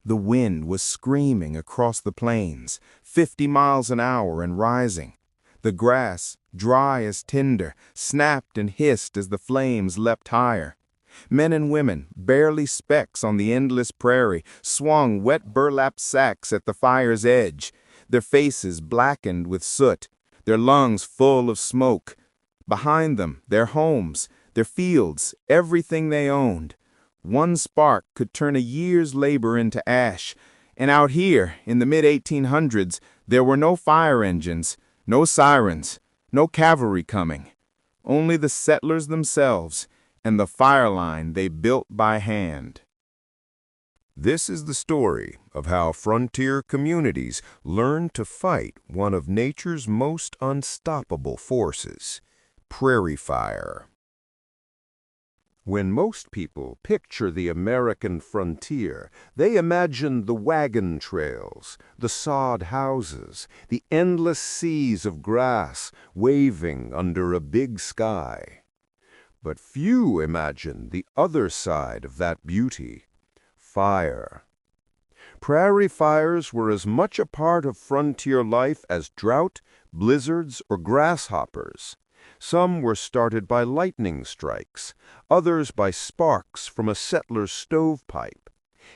The wind was screaming across the plains, 50 miles an hour and rising. The grass, dry as tinder, snapped and hissed as the flames leapt higher. Men and women, barely specks on the endless prairie, swung wet burlap sacks at the fire's edge, their faces blackened with soot, their lungs full of smoke. Behind them, their homes, their fields, everything they owned. One spark could turn a year's labor into ash, and out here, in the mid-1800s, there were no fire engines, no sirens, no cavalry coming. Only the settlers themselves and the fire line they built by hand. This is the story of how frontier communities learned to fight one of nature's most unstoppable forces, prairie fire. When most people picture the American frontier, they imagine the wagon trails, the sod houses, the endless seas of grass waving under a big sky. But few imagine the other side of that beauty, fire. Prairie fires were as much a part of frontier life as drought, blizzards, or grasshoppers. Some were started by lightning strikes, others by sparks from a settler's stovepipe.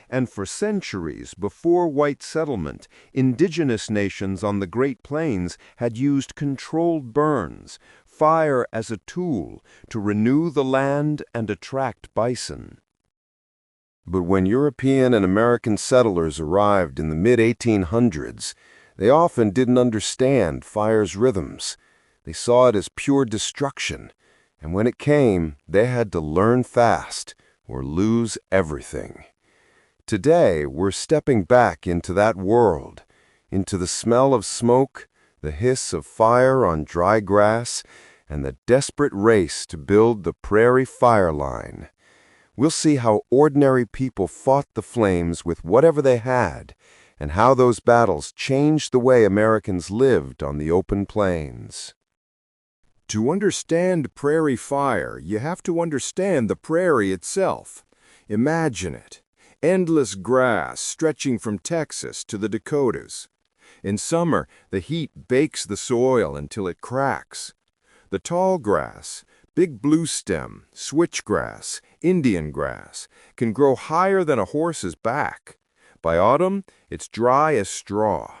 And for centuries before white settlement, indigenous nations on the Great Plains had used controlled burns, fire as a tool to renew the land and attract bison. But when European and American settlers arrived in the mid-1800s, they often didn't understand fire's rhythms. They saw it as pure destruction, and when it came, they had to learn fast or lose everything. Today, we're stepping back into that world, into the smell of smoke, the hiss of fire on dry grass, and the desperate race to build the prairie fire line. We'll see how ordinary people fought the flames with whatever they had, and how those battles changed the way Americans lived on the open plains. To understand prairie fire, you have to understand the prairie itself. Imagine it. Endless grass stretching from Texas to the Dakotas. In summer, the heat bakes the soil until it cracks. The tall grass, big bluestem, switchgrass, Indian grass, can grow higher than a horse's back. By autumn, it's dry as straw.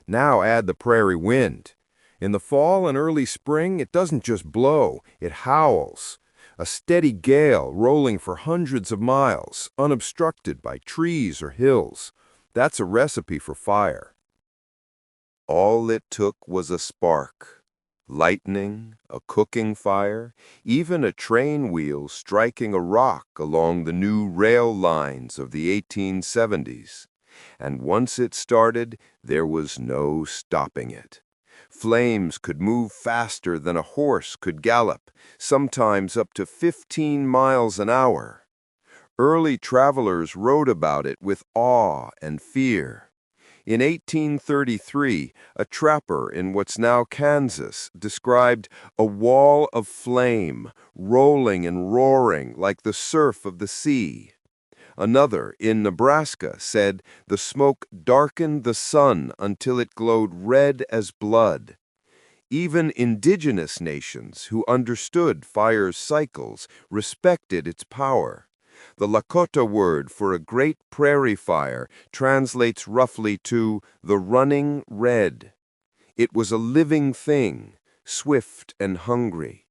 Now add the prairie wind. In the fall and early spring, it doesn't just blow, it howls. A steady gale rolling for hundreds of miles, unobstructed by trees or hills. That's a recipe for fire. All it took was a spark. Lightning, a cooking fire, even a train wheel striking a rock along the new rail lines of the 1870s. And once it started, there was no stopping it. Flames could move faster than a horse could gallop, sometimes up to 15 miles an hour. Early travelers wrote about it with awe and fear. In 1833, a trapper in what's now Kansas described a wall of flame, rolling and roaring like the surf of the sea. Another, in Nebraska, said the smoke darkened the sun until it glowed red as blood. Even indigenous nations who understood fire's cycles respected its power. The Lakota word for a great prairie fire translates roughly to the running red. It was a living thing, swift and hungry.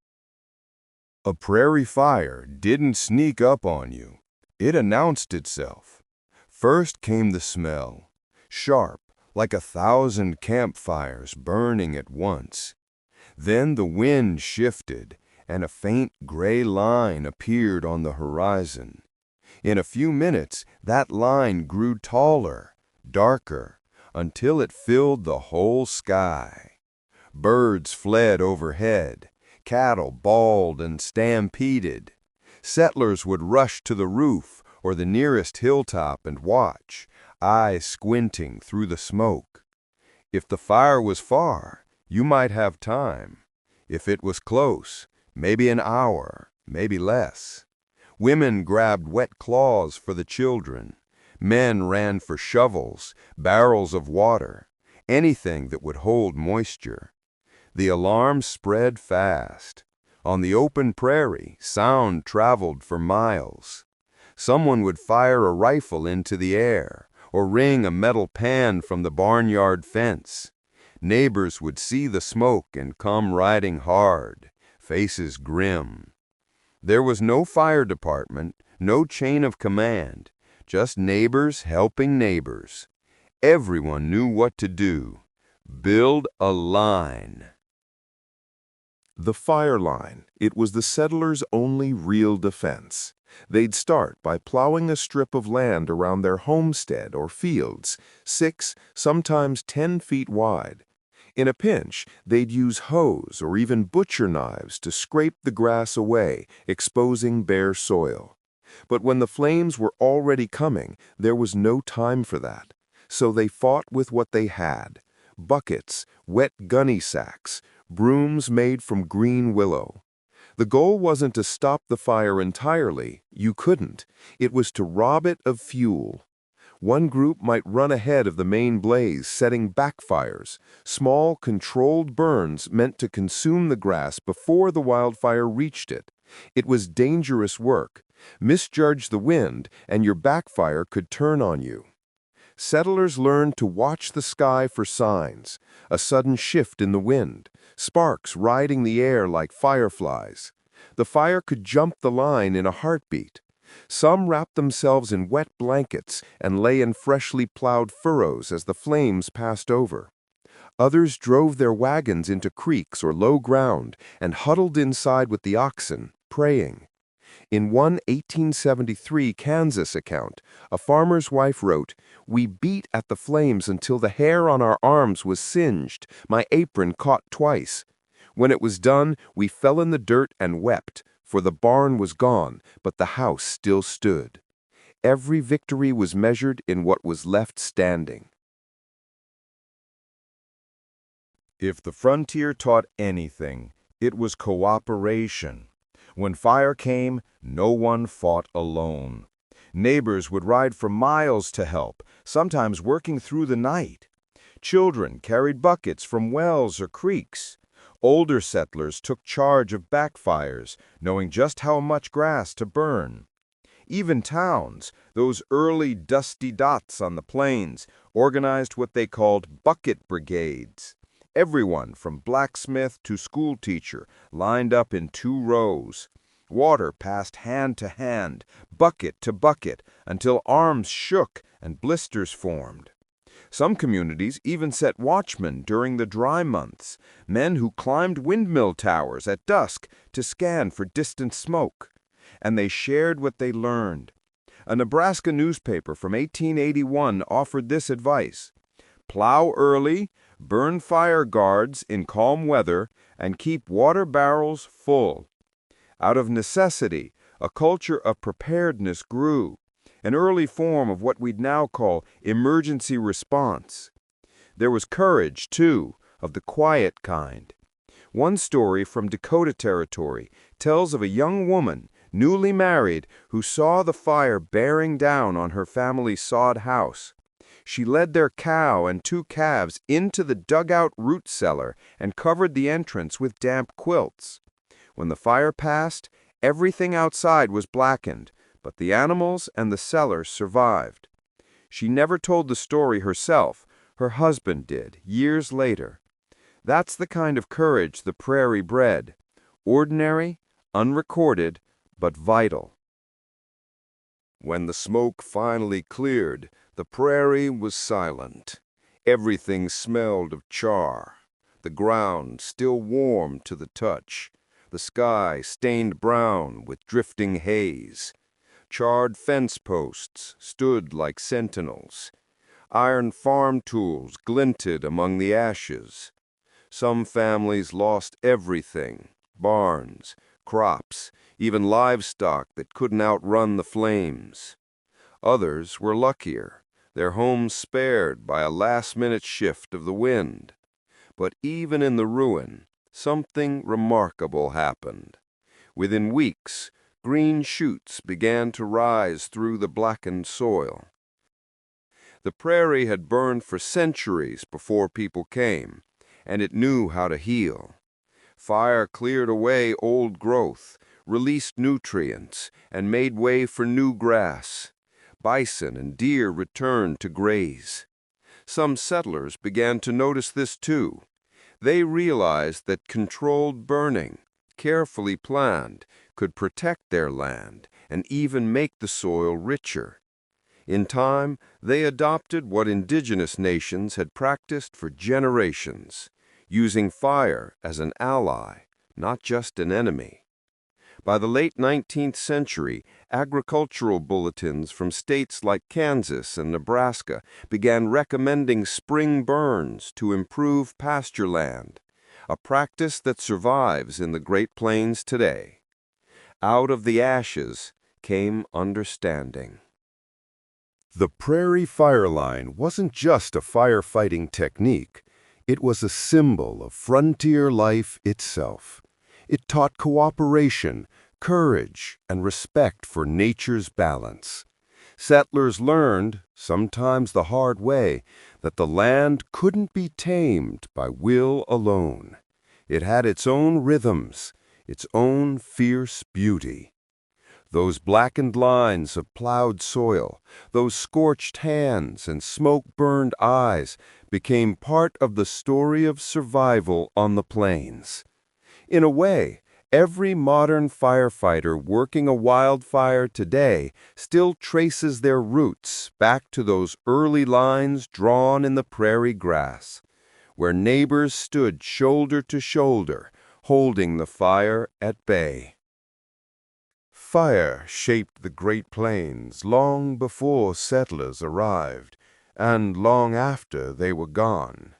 A prairie fire didn't sneak up on you. It announced itself. First came the smell, sharp, like 1,000 campfires burning at once. Then the wind shifted, and a faint gray line appeared on the horizon. In a few minutes, that line grew taller, darker, until it filled the whole sky. Birds fled overhead, cattle bawled and stampeded. Settlers would rush to the roof or the nearest hilltop and watch, eyes squinting through the smoke. If the fire was far, you might have time. If it was close, maybe an hour, maybe less. Women grabbed wet cloths for the children. Men ran for shovels, barrels of water, anything that would hold moisture. The alarm spread fast. On the open prairie, sound traveled for miles. Someone would fire a rifle into the air, or ring a metal pan from the barnyard fence. Neighbors would see the smoke and come riding hard, faces grim. There was no fire department, no chain of command, just neighbors helping neighbors. Everyone knew what to do. Build a line. The fire line. It was the settlers' only real defense. They'd start by plowing a strip of land around their homestead or fields, 6, sometimes 10 feet wide. In a pinch, they'd use hoes or even butcher knives to scrape the grass away, exposing bare soil. But when the flames were already coming, there was no time for that. So they fought with what they had: buckets, wet gunny sacks, brooms made from green willow. The goal wasn't to stop the fire entirely. You couldn't. It was to rob it of fuel. One group might run ahead of the main blaze, setting backfires, small, controlled burns meant to consume the grass before the wildfire reached it. It was dangerous work. Misjudge the wind, and your backfire could turn on you. Settlers learned to watch the sky for signs: a sudden shift in the wind, sparks riding the air like fireflies. The fire could jump the line in a heartbeat. Some wrapped themselves in wet blankets and lay in freshly plowed furrows as the flames passed over. Others drove their wagons into creeks or low ground and huddled inside with the oxen, praying. In one 1873 Kansas account, a farmer's wife wrote, "We beat at the flames until the hair on our arms was singed, my apron caught twice. When it was done, we fell in the dirt and wept, for the barn was gone, but the house still stood." Every victory was measured in what was left standing. If the frontier taught anything, it was cooperation. When fire came, no one fought alone. Neighbors would ride for miles to help, sometimes working through the night. Children carried buckets from wells or creeks. Older settlers took charge of backfires, knowing just how much grass to burn. Even towns, those early dusty dots on the plains, organized what they called bucket brigades. Everyone from blacksmith to schoolteacher lined up in 2 rows. Water passed hand to hand, bucket to bucket, until arms shook and blisters formed. Some communities even set watchmen during the dry months, men who climbed windmill towers at dusk to scan for distant smoke. And they shared what they learned. A Nebraska newspaper from 1881 offered this advice: plow early, burn fire guards in calm weather, and keep water barrels full. Out of necessity, a culture of preparedness grew, an early form of what we'd now call emergency response. There was courage, too, of the quiet kind. One story from Dakota Territory tells of a young woman, newly married, who saw the fire bearing down on her family's sod house. She led their cow and 2 calves into the dugout root cellar and covered the entrance with damp quilts. When the fire passed, everything outside was blackened, but the animals and the cellar survived. She never told the story herself. Her husband did, years later. That's the kind of courage the prairie bred. Ordinary, unrecorded, but vital. When the smoke finally cleared, the prairie was silent. Everything smelled of char. The ground still warm to the touch. The sky stained brown with drifting haze. Charred fence posts stood like sentinels. Iron farm tools glinted among the ashes. Some families lost everything: barns, crops, even livestock that couldn't outrun the flames. Others were luckier, their homes spared by a last-minute shift of the wind. But even in the ruin, something remarkable happened. Within weeks, green shoots began to rise through the blackened soil. The prairie had burned for centuries before people came, and it knew how to heal. Fire cleared away old growth, released nutrients, and made way for new grass. Bison and deer returned to graze. Some settlers began to notice this too. They realized that controlled burning, carefully planned, could protect their land and even make the soil richer. In time, they adopted what indigenous nations had practiced for generations, using fire as an ally, not just an enemy. By the late 19th century, agricultural bulletins from states like Kansas and Nebraska began recommending spring burns to improve pasture land, a practice that survives in the Great Plains today. Out of the ashes came understanding. The prairie fire line wasn't just a firefighting technique. It was a symbol of frontier life itself. It taught cooperation, courage, and respect for nature's balance. Settlers learned, sometimes the hard way, that the land couldn't be tamed by will alone. It had its own rhythms, its own fierce beauty. Those blackened lines of plowed soil, those scorched hands and smoke-burned eyes became part of the story of survival on the plains. In a way, every modern firefighter working a wildfire today still traces their roots back to those early lines drawn in the prairie grass, where neighbors stood shoulder to shoulder, holding the fire at bay. Fire shaped the Great Plains long before settlers arrived, and long after they were gone.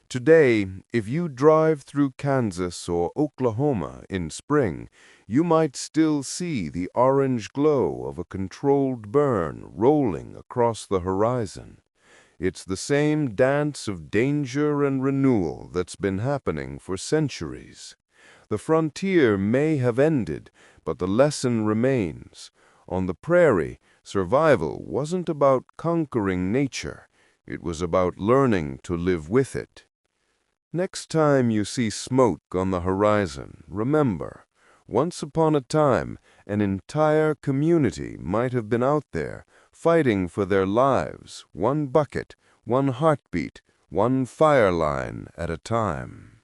Today, if you drive through Kansas or Oklahoma in spring, you might still see the orange glow of a controlled burn rolling across the horizon. It's the same dance of danger and renewal that's been happening for centuries. The frontier may have ended, but the lesson remains. On the prairie, survival wasn't about conquering nature. It was about learning to live with it. Next time you see smoke on the horizon, remember, once upon a time, an entire community might have been out there, fighting for their lives, one bucket, one heartbeat, one fire line at a time.